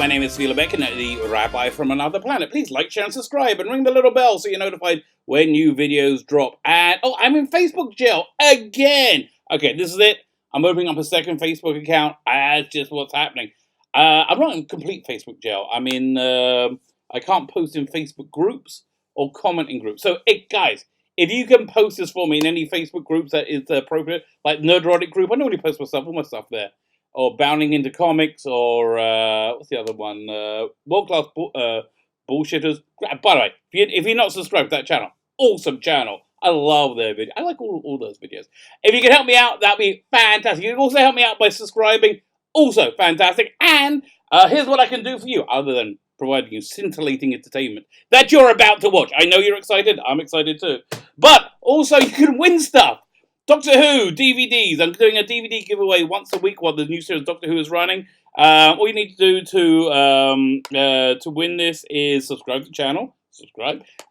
my name is Billie, the Rabbi from another planet. Please like, share, and subscribe, and ring the little bell so you're notified when new videos drop. And, oh, I'm in Facebook jail again! Okay, this is it. I'm opening up a second Facebook account. That's just what's happening. I'm not in complete Facebook jail. I'm in, I can't post in Facebook groups or comment in groups. So, guys, if you can post this for me in any Facebook groups that is appropriate, like Nerdrotic group, I normally post all my stuff there. Or Bounding into Comics, or what's the other one? World Class Bullshitters. By the way, if you're not subscribed to that channel, awesome channel. I love their videos. I like all those videos. If you can help me out, that'd be fantastic. You can also help me out by subscribing. Also fantastic. And here's what I can do for you, other than providing you scintillating entertainment that you're about to watch. I know you're excited. I'm excited too. But also, you can win stuff. Doctor Who DVDs. I'm doing a DVD giveaway once a week while the new series Doctor Who is running. All you need to do to win this is subscribe to the channel,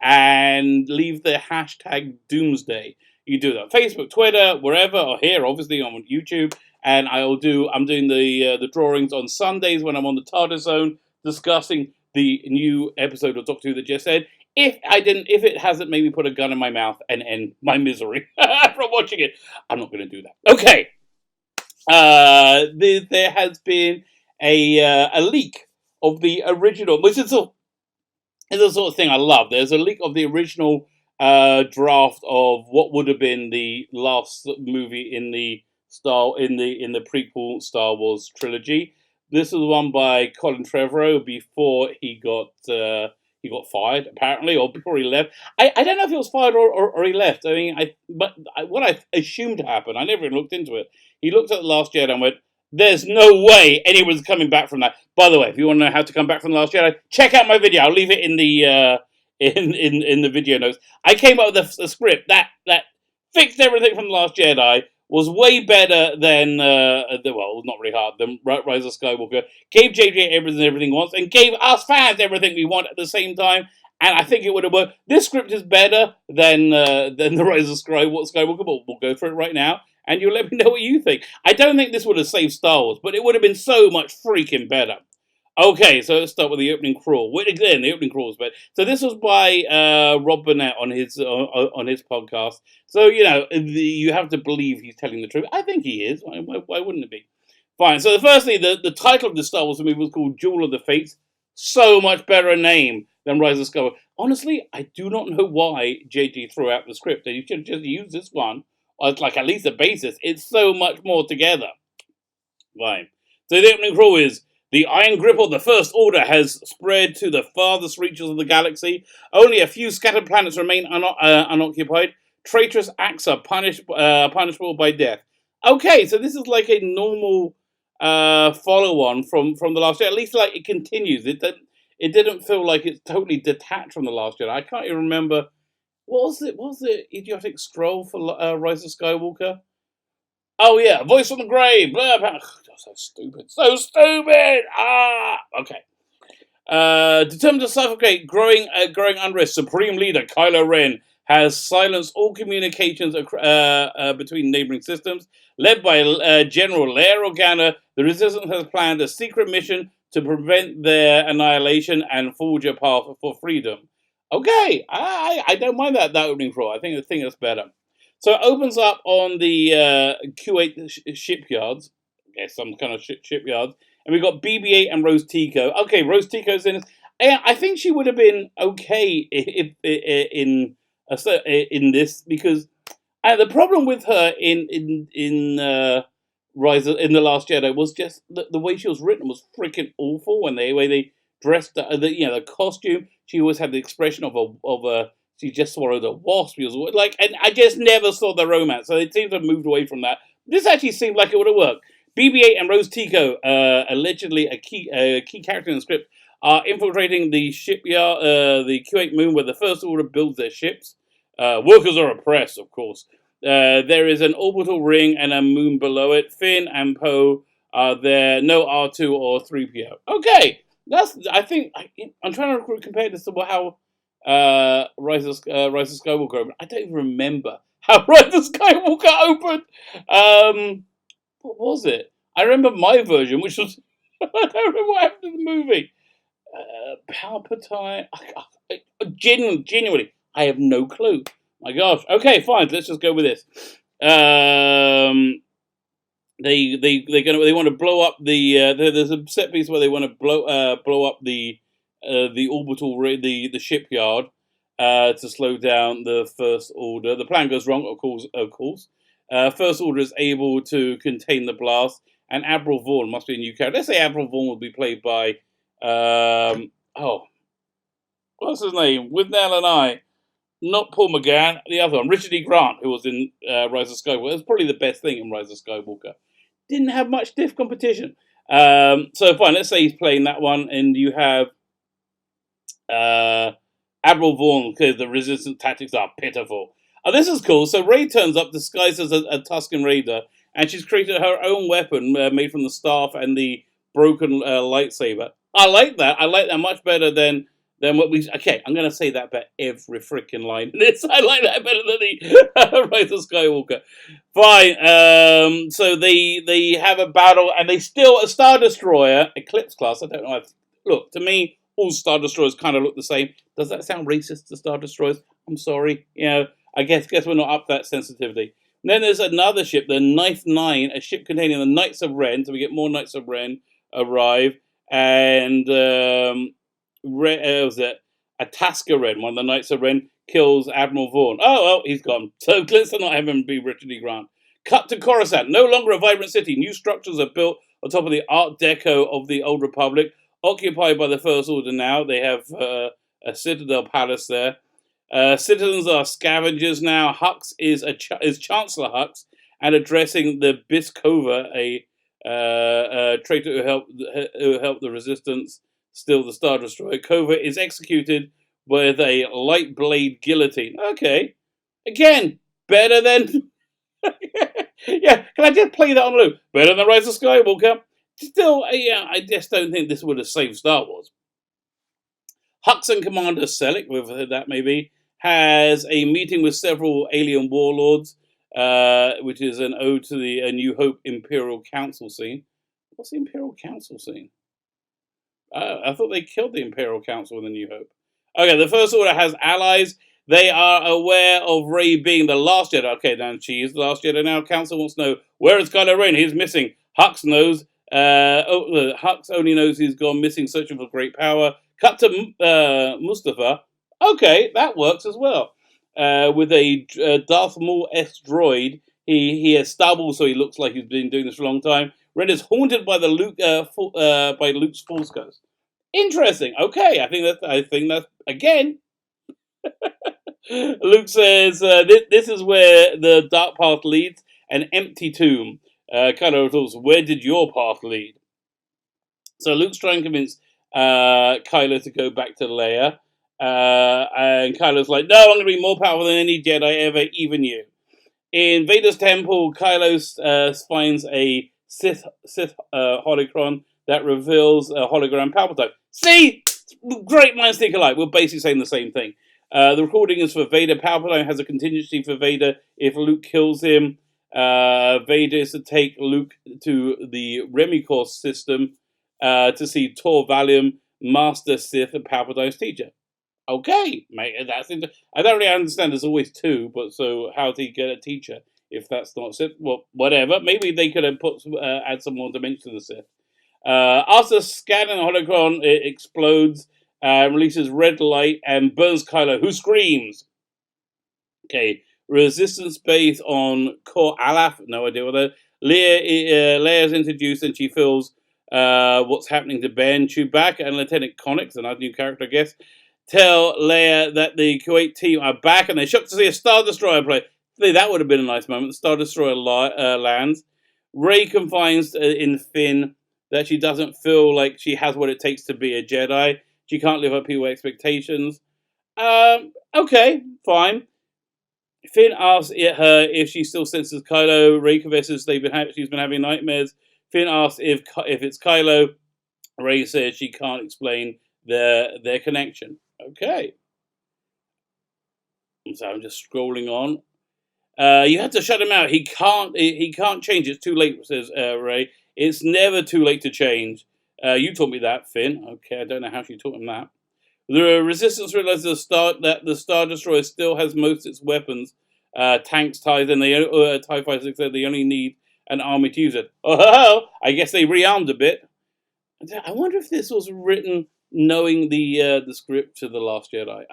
and leave the hashtag Doomsday. You do that on Facebook, Twitter, wherever, or here, obviously on YouTube. And I'm doing the drawings on Sundays when I'm on the TARDIS Zone discussing the new episode of Doctor Who that just said. If it hasn't made me put a gun in my mouth and end my misery from watching it, I'm not going to do that. Okay. There has been a leak of the original, which is the sort of thing I love. There's a leak of the original draft of what would have been the last movie in the prequel Star Wars trilogy. This was one by Colin Trevorrow before he got fired, apparently, or before he left. I don't know if he was fired or he left. I mean, what I assumed happened, I never even looked into it. He looked at The Last Jedi and went, "There's no way anyone's coming back from that." By the way, if you want to know how to come back from The Last Jedi, check out my video. I'll leave it in the in the video notes. I came up with a script that fixed everything from The Last Jedi. Was way better than, not really hard, than Rise of Skywalker. Gave J.J. Abrams everything he wants, and gave us fans everything we want at the same time, and I think it would have worked. This script is better than the Rise of Skywalker, but we'll go for it right now, and you'll let me know what you think. I don't think this would have saved Star Wars, but it would have been so much freaking better. Okay, so let's start with the opening crawl. Again, the opening crawl was better. So this was by Rob Burnett on his podcast. So, you have to believe he's telling the truth. I think he is. Why wouldn't it be? Fine. So firstly, the title of the Star Wars movie was called Duel of the Fates. So much better a name than Rise of Skywalker. Honestly, I do not know why JG threw out the script. You should have just used this one as like at least a basis. It's so much more together. Fine. So the opening crawl is, the iron grip of the First Order has spread to the farthest reaches of the galaxy. Only a few scattered planets remain unoccupied. Traitorous acts are punishable by death. Okay, so this is like a normal follow-on from The Last Jedi. At least like it continues. It didn't feel like it's totally detached from The Last Jedi. I can't even remember. What was the idiotic scroll for Rise of Skywalker? Oh yeah, voice from the grave. Blah, blah. So stupid. Okay. Determined to suffocate growing unrest, Supreme Leader Kylo Ren has silenced all communications between neighboring systems. Led by General Leia Organa, the Resistance has planned a secret mission to prevent their annihilation and forge a path for freedom. Okay, I don't mind that opening crawl. I think that's better. So it opens up on the Q8 shipyards. I guess some kind of shipyards. And we've got BB-8 and Rose Tico. Okay, Rose Tico's in this. And I think she would have been okay in this, because the problem with her in Rise of, in The Last Jedi was just the way she was written was freaking awful. When the way they dressed the costume, she always had the expression of a she just swallowed a wasp. And I just never saw the romance. So it seems to have moved away from that. This actually seemed like it would have worked. BB-8 and Rose Tico, allegedly a key character in the script, are infiltrating the shipyard, the Q8 moon, where the First Order builds their ships. Workers are oppressed, of course. There is an orbital ring and a moon below it. Finn and Poe are there. No R2 or 3PO. Okay, I'm trying to compare this to how Rise of Skywalker opened. I don't even remember how Rise of Skywalker opened. What was it? I remember my version, which was I don't remember what happened in the movie. Palpatine. Genuinely, I have no clue. My gosh. Okay, fine. Let's just go with this. They want to blow up there's a set piece where they want to blow up the orbital the shipyard to slow down the First Order. The plan goes wrong, of course. First Order is able to contain the blast, and Admiral Vaughn must be a new character. Let's say Admiral Vaughn will be played by what's his name? With Nell and I. Not Paul McGann, the other one, Richard E. Grant, who was in Rise of Skywalker. That's probably the best thing in Rise of Skywalker. Didn't have much stiff competition. So fine, let's say he's playing that one, and you have Admiral Vaughn, because the resistance tactics are pitiful. Oh, this is cool. So Rey turns up disguised as a Tusken Raider, and she's created her own weapon made from the staff and the broken lightsaber. I like that. I like that much better than what we. Okay, I'm going to say that about every freaking line in this. I like that better than the Rise of Skywalker. Fine. So they have a battle, and they steal a Star Destroyer, Eclipse class. I don't know. Look, to me, all Star Destroyers kind of look the same. Does that sound racist to Star Destroyers? I'm sorry. I guess we're not up to that sensitivity. And then there's another ship, the Ninth Nine, a ship containing the Knights of Ren. So we get more Knights of Ren arrive, and was it Atasca Ren, one of the Knights of Ren, kills Admiral Vaughn. Oh, well, he's gone. So let's not have him be Richard E. Grant. Cut to Coruscant. No longer a vibrant city. New structures are built on top of the Art Deco of the Old Republic, occupied by the First Order now. They have a Citadel Palace there. Citizens are scavengers now. Hux is Chancellor Hux, and addressing the Biskova, a traitor who helped the Resistance steal the Star Destroyer. Kova is executed with a light blade guillotine. Okay, again, better than. Yeah, can I just play that on loop? Better than Rise of Skywalker. Still, I just don't think this would have saved Star Wars. Hux and Commander Selleck, we've heard that maybe, has a meeting with several alien warlords, which is an ode to the A New Hope Imperial Council scene. What's the Imperial Council scene? I thought they killed the Imperial Council in A New Hope. Okay, the First Order has allies. They are aware of Rey being the last Jedi. Okay, now she is the last Jedi now. Council wants to know, where is Kylo Ren? He's missing. Hux knows. Hux only knows he's gone missing, searching for great power. Cut to Mustafa. Okay, that works as well. With a Darth Maul-esque droid, he has stubble, so he looks like he's been doing this for a long time. Ren is haunted by by Luke's Force Ghost. Interesting. Okay, I think that's again. Luke says this is where the dark path leads, an empty tomb. Kylo thought, where did your path lead? So Luke's trying to convince Kylo to go back to Leia. And Kylo's like, no, I'm going to be more powerful than any Jedi ever, even you. In Vader's temple, Kylo finds a Sith holocron that reveals a hologram Palpatine. See? Great minds think alike. We're basically saying the same thing. The recording is for Vader. Palpatine has a contingency for Vader if Luke kills him. Vader is to take Luke to the Remicor system to see Tor Valium, Master Sith, and Palpatine's teacher. Okay, mate, that's interesting. I don't really understand. There's always two, but so how did he get a teacher if that's not Sith? Well, whatever. Maybe they could have add some more dimension to the Sith. After scanning the holocron, it explodes, releases red light, and burns Kylo, who screams. Okay, resistance base on Kor Alaf. No idea what that. Leia is introduced, and she feels what's happening to Ben. Chewbacca and Lieutenant Connix, another new character, I guess, tell Leia that the Kuwait team are back, and they're shocked to see a Star Destroyer play. That would have been a nice moment. The Star Destroyer lands. Rey confides in Finn that she doesn't feel like she has what it takes to be a Jedi. She can't live up to people's expectations. Okay, fine. Finn asks her if she still senses Kylo. Rey confesses she's been having nightmares. Finn asks if it's Kylo. Rey says she can't explain their connection. Okay. So I'm just scrolling on. You have to shut him out. He can't change. It's too late, says Rey. It's never too late to change. You taught me that, Finn. Okay, I don't know how she taught him that. The Resistance realizes that the Star Destroyer still has most of its weapons, tanks, TIEs, and TIE fighters, said they only need an army to use it. Oh, I guess they rearmed a bit. I wonder if this was written knowing the script to The Last Jedi.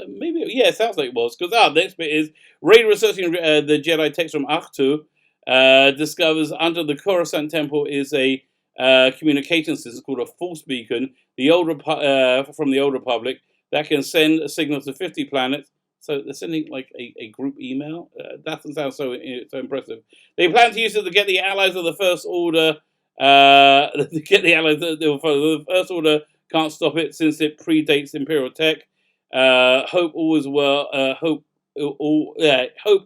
Maybe, yeah, it sounds like it was. Because the next bit is Rey researching the Jedi text from Ahch-To, discovers under the Coruscant Temple is a communication system called a Force Beacon, from the Old Republic, that can send a signal to 50 planets. So they're sending like a group email. That doesn't sound so impressive. They plan to use it to get the allies of the First Order. To get the allies, the First Order can't stop it since it predates Imperial tech. Hope always well. Hope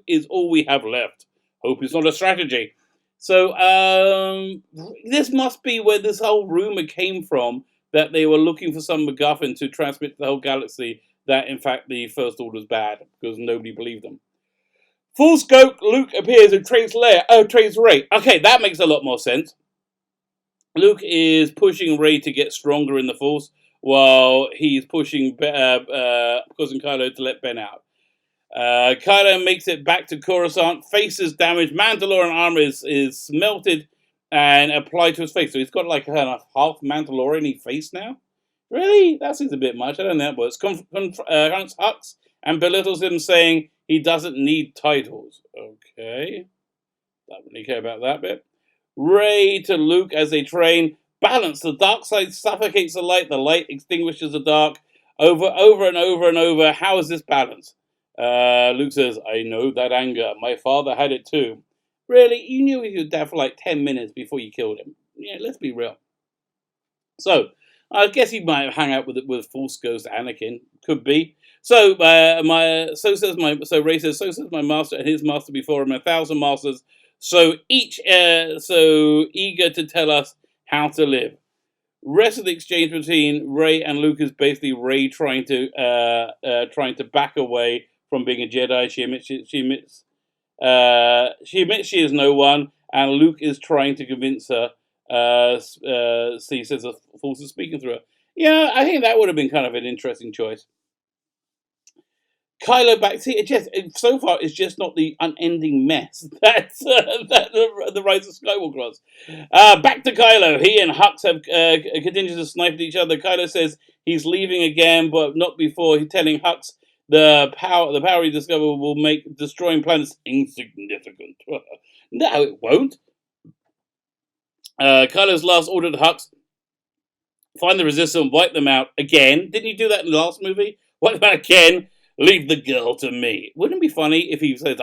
is all we have left. Hope is not a strategy. So this must be where this whole rumor came from, that they were looking for some MacGuffin to transmit to the whole galaxy that, in fact, the First Order's bad, because nobody believed them. Full scope, Luke appears and trains Rey. Okay, that makes a lot more sense. Luke is pushing Rey to get stronger in the Force, while he's pushing cousin Kylo to let Ben out. Kylo makes it back to Coruscant, faces damage. Mandalorian armor is melted and applied to his face. So he's got like a half Mandalorian face now? Really? That seems a bit much. I don't know how that works. Confronts Hux and belittles him, saying he doesn't need titles. Okay. Don't really care about that bit. Rey to Luke as they train. Balance. The dark side suffocates the light extinguishes the dark. Over and over and over. How is this balance? Luke says, I know that anger. My father had it too. Really? You knew he was dead for like 10 minutes before you killed him. Yeah, let's be real. So, I guess he might hang out with Force Ghost Anakin. Could be. So Rey says, so says my master and his master before him, 1,000 masters. So so eager to tell us how to live. Rest of the exchange between Rey and Luke is basically Rey trying to back away from being a Jedi. She admits she is no one, and Luke is trying to convince her. He says the Force is speaking through her. Yeah, I think that would have been kind of an interesting choice. Kylo back. See, so far it's just not the unending mess that the Rise of Skywalker was. Back to Kylo. He and Hux have continued to snipe at each other. Kylo says he's leaving again, but not before he's telling Hux the power he discovered will make destroying planets insignificant. No, it won't. Kylo's last order to Hux: find the Resistance, wipe them out again. Didn't you do that in the last movie? Wipe them out again. Leave the girl to me. Wouldn't it be funny if he says,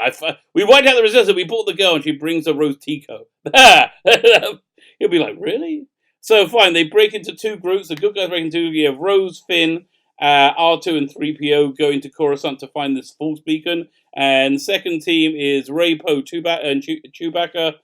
we wiped out the Resistance, we bought the girl, and she brings a Rose Tico. He'll be like, really? So fine, they break into two groups. The good guys break into two. You have Rose, Finn, R2, and 3PO going to Coruscant to find this Force Beacon. And second team is Rey, Poe, and Chewbacca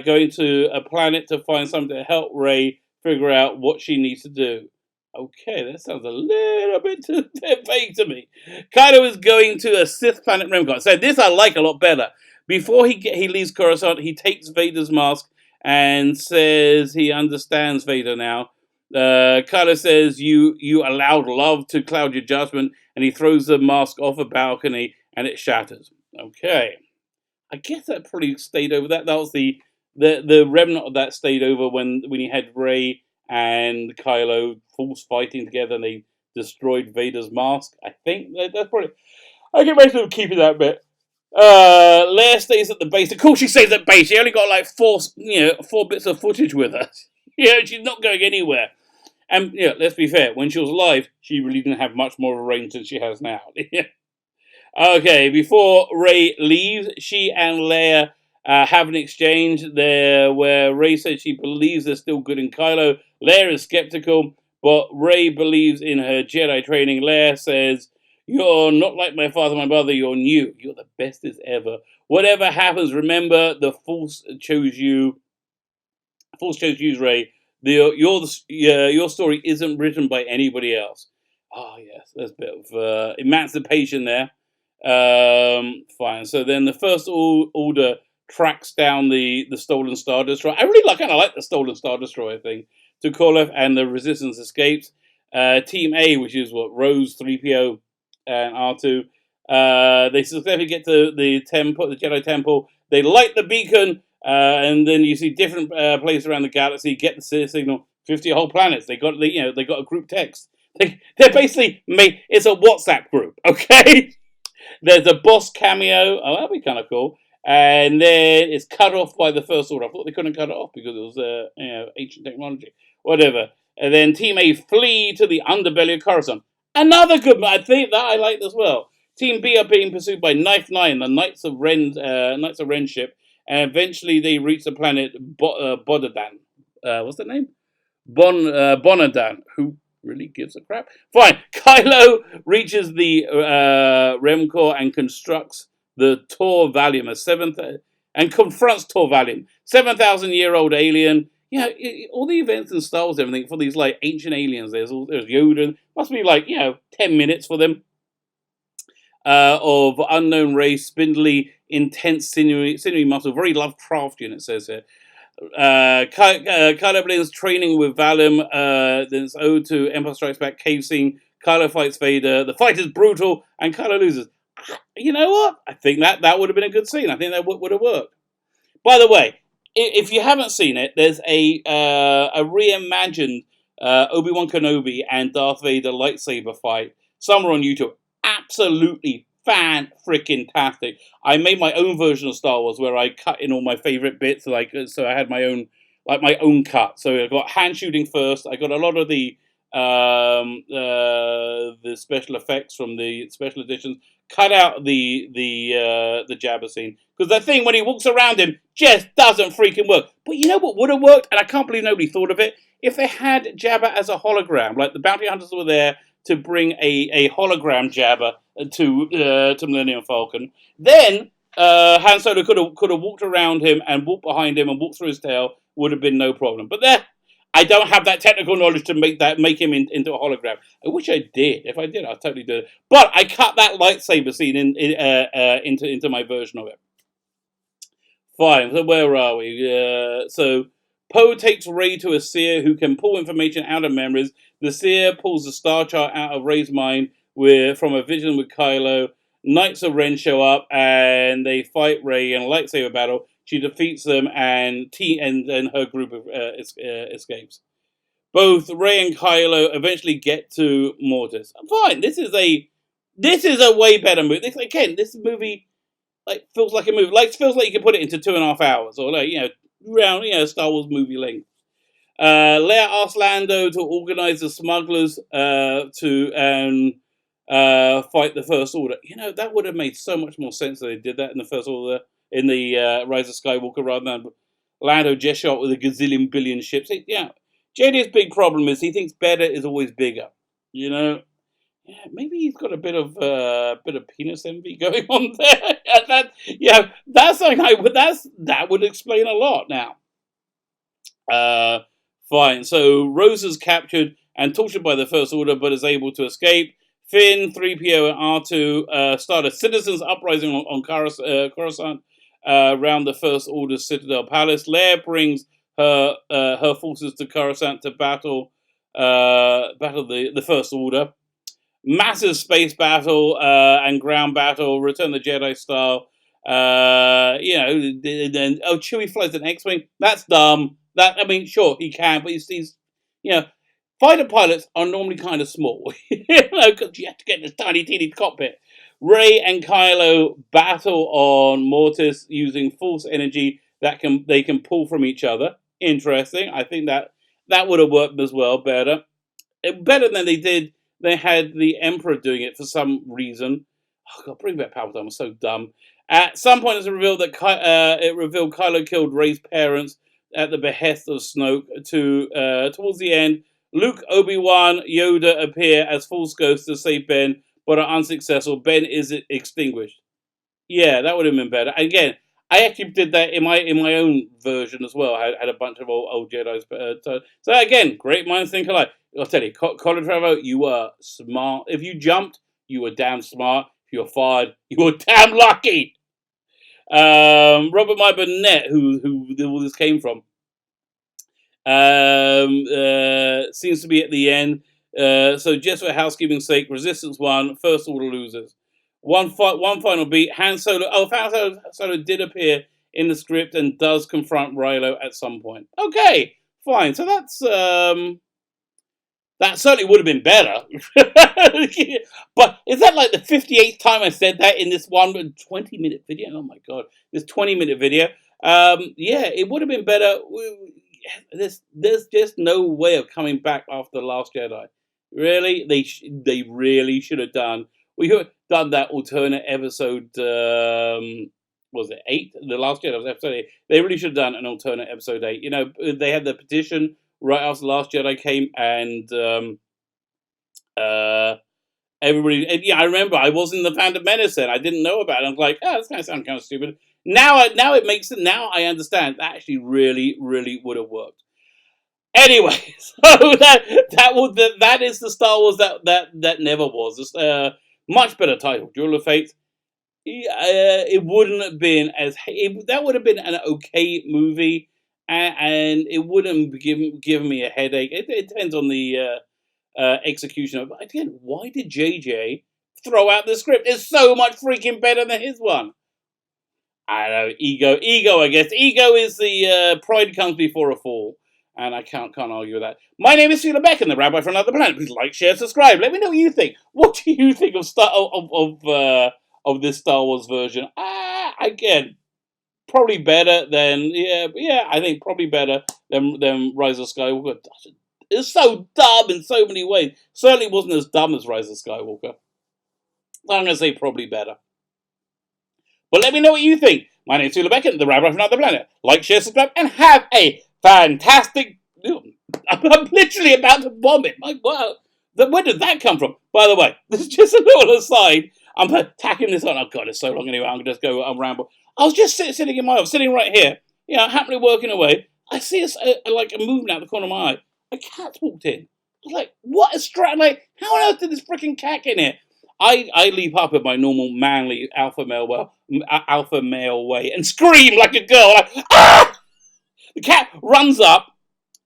going to a planet to find something to help Rey figure out what she needs to do. Okay, that sounds a little bit too vague to me. Kylo is going to a Sith planet Remcon. So this I like a lot better. Before he leaves Coruscant, he takes Vader's mask and says he understands Vader now. Kylo says, you allowed love to cloud your judgment, and he throws the mask off a balcony and it shatters. Okay. I guess that probably stayed over. That was the remnant of that stayed over when he had Rey and Kylo Force fighting together and they destroyed Vader's mask. I think that's probably... I get most of them keeping that bit. Leia stays at the base. Of course she stays at base. She only got like 4 bits of footage with her. She's not going anywhere. And let's be fair, when she was alive, she really didn't have much more of a range than she has now. Okay, before Rey leaves, she and Leia have an exchange there where Rey says she believes they're still good in Kylo. Leia is skeptical, but Rey believes in her Jedi training. Leia says, you're not like my father, my brother, you're new. You're the bestest ever. Whatever happens, remember the Force chose you. Force chose you, Rey. Your story isn't written by anybody else. Oh, yes, there's a bit of emancipation there. Fine. So then the First Order tracks down the stolen Star Destroyer. I really kind of like the stolen Star Destroyer thing. To Koloth, and the Resistance escapes. Team A, which is what Rose, 3PO, and R2. They successfully get to the temple, the Jedi Temple. They light the beacon, and then you see different places around the galaxy. Get the signal. 50 whole planets. They got they got a group text. They're basically made. It's a WhatsApp group. Okay. There's a boss cameo. Oh, that'd be kind of cool. And then it's cut off by the First Order. I thought they couldn't cut it off because it was ancient technology. Whatever. And then Team A flee to the underbelly of Coruscant. Another good one. I think that I liked as well. Team B are being pursued by Knife 9, the Knights of Ren ship, and eventually they reach the planet Bodadan. What's the name? Bonadan. Who really gives a crap? Fine. Kylo reaches the Rem core and constructs the Tor Valium, and confronts Tor Valium, 7,000-year-old alien. All the events in Star Wars, everything for these like ancient aliens. There's Yoda. Must be 10 minutes for them. Of unknown race, spindly, intense, sinewy muscle, very Lovecraftian. It says here. Kylo begins training with Valium. Then it's owed to Empire Strikes Back cave scene. Kylo fights Vader. The fight is brutal, and Kylo loses. You know what? I think that would have been a good scene. I think that would have worked. By the way, if you haven't seen it, there's a reimagined Obi-Wan Kenobi and Darth Vader lightsaber fight somewhere on YouTube. Absolutely fan-freaking-tastic. I made my own version of Star Wars where I cut in all my favorite bits, so I had my own cut. So I got hand shooting first. I got a lot of the special effects from the special editions. Cut out the Jabba scene because the thing when he walks around him just doesn't freaking work. But you know what would have worked, and I can't believe nobody thought of it. If they had Jabba as a hologram, like the bounty hunters were there to bring a hologram Jabba to Millennium Falcon, then Han Solo could have walked around him and walked behind him and walked through his tail. Would have been no problem. But I don't have that technical knowledge to make him into a hologram. I wish I did. If I did, I'd totally do it. But I cut that lightsaber scene into my version of it. Fine. So where are we? So Poe takes Rey to a seer who can pull information out of memories. The seer pulls the star chart out of Rey's mind from a vision with Kylo. Knights of Ren show up and they fight Rey in a lightsaber battle. She defeats them and her group escapes. Both Rey and Kylo eventually get to Mortis. Fine, this is a way better movie. This movie feels like a movie. Feels like you can put it into 2.5 hours or around Star Wars movie length. Leia asks Lando to organize the smugglers to fight the First Order. That would have made so much more sense if they did that in the First Order, in the Rise of Skywalker, rather than Lando just shot with a gazillion billion ships. JD's big problem is he thinks better is always bigger. Maybe he's got a bit of penis envy going on there. That's something that would explain a lot now. Fine. So Rose is captured and tortured by the First Order, but is able to escape. Finn, 3PO, and R2 start a citizens' uprising on Coruscant around the First Order's Citadel Palace. Leia brings her forces to Coruscant to battle the First Order. Massive space battle and ground battle, Return the Jedi style. Chewie flies an X-wing. That's dumb. Sure he can, but he's fighter pilots are normally kind of small, because you have to get in this tiny, teeny cockpit. Rey and Kylo battle on Mortis using force energy they can pull from each other. Interesting. I think that would have worked as well better than they did. They had the Emperor doing it for some reason. Oh God, bring back Palpatine. I'm so dumb. At some point, it's revealed that Kylo killed Rey's parents at the behest of Snoke. Towards the end, Luke, Obi-Wan, Yoda appear as false ghosts to save Ben, but are unsuccessful. Ben is extinguished. Yeah, that would have been better. Again, I actually did that in my own version as well. I had a bunch of old Jedis. So again, great minds think alike. I'll tell you, Colin Trevorrow, you were smart. If you jumped, you were damn smart. If you were fired, you were damn lucky. Robert My Burnett, who all this came from, seems to be at the end. So just for housekeeping's sake, Resistance won, First Order losers. One final beat. Han Solo. Oh, Han Solo did appear in the script and does confront Rilo at some point. Okay, fine. So that's that certainly would have been better. But is that like the 58th time I said that in this 20-minute video? Oh my god, this 20-minute video. Yeah, it would have been better. There's just no way of coming back after The Last Jedi. Really, they really should have done. We could have done that alternate episode. Was it 8? The Last Jedi was episode 8. They really should have done an alternate episode 8. You know, they had the petition right after The Last Jedi came, and everybody. And yeah, I remember I was in the Phantom Menace then. I didn't know about it. I was like, oh, that's going to sound kind of stupid. Now it makes it. Now I understand. That actually really would have worked. Anyway, so that is the Star Wars that never was. Much better title, Duel of Fates. It wouldn't have been that would have been an okay movie, and it wouldn't give me a headache. It depends on the execution of it. But again, why did JJ throw out the script? It's so much freaking better than his one. I don't know, ego. I guess ego is the pride comes before a fall, and I can't argue with that. My name is Sheila Beck, and the Rabbi from Another Planet. Please like, share, subscribe. Let me know what you think. What do you think of this Star Wars version? Again, probably better than I think probably better than Rise of Skywalker. It's so dumb in so many ways. Certainly wasn't as dumb as Rise of Skywalker. I'm going to say probably better. But let me know what you think. My name is Sheila Beck, and the Rabbi from Another Planet. Like, share, subscribe, and have a fantastic. I'm literally about to vomit. Wow. Where did that come from? By the way, this is just a little aside. I'm tacking this on. Oh God, it's so long anyway. I'm gonna just go. I'll ramble. I was just sitting in my office, sitting right here. Happily working away. I see a movement out the corner of my eye. A cat walked in. I was like, what is like? How on earth did this freaking cat get in here? I leap up in my normal manly alpha male way and scream like a girl. Like, ah! The cat runs up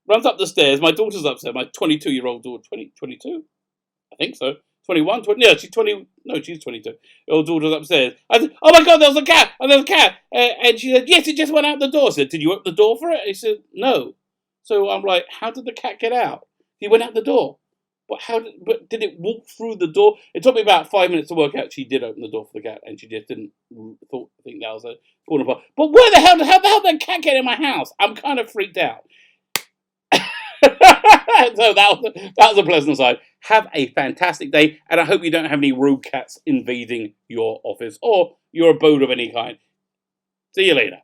the stairs. My daughter's upstairs. My 22-year-old daughter. 22? I think so. 21? 20, yeah, she's 20. No, she's 22. Her daughter's upstairs. I said, oh my God, there was a cat. And there was a cat. And she said, yes, it just went out the door. I said, did you open the door for it? He said, no. So I'm like, how did the cat get out? He went out the door. But did it walk through the door? It took me about 5 minutes to work out she did open the door for the cat, and she just didn't think that was a corner part. But how the hell did that cat get in my house? I'm kind of freaked out. So that was a pleasant aside. Have a fantastic day, and I hope you don't have any rogue cats invading your office or your abode of any kind. See you later.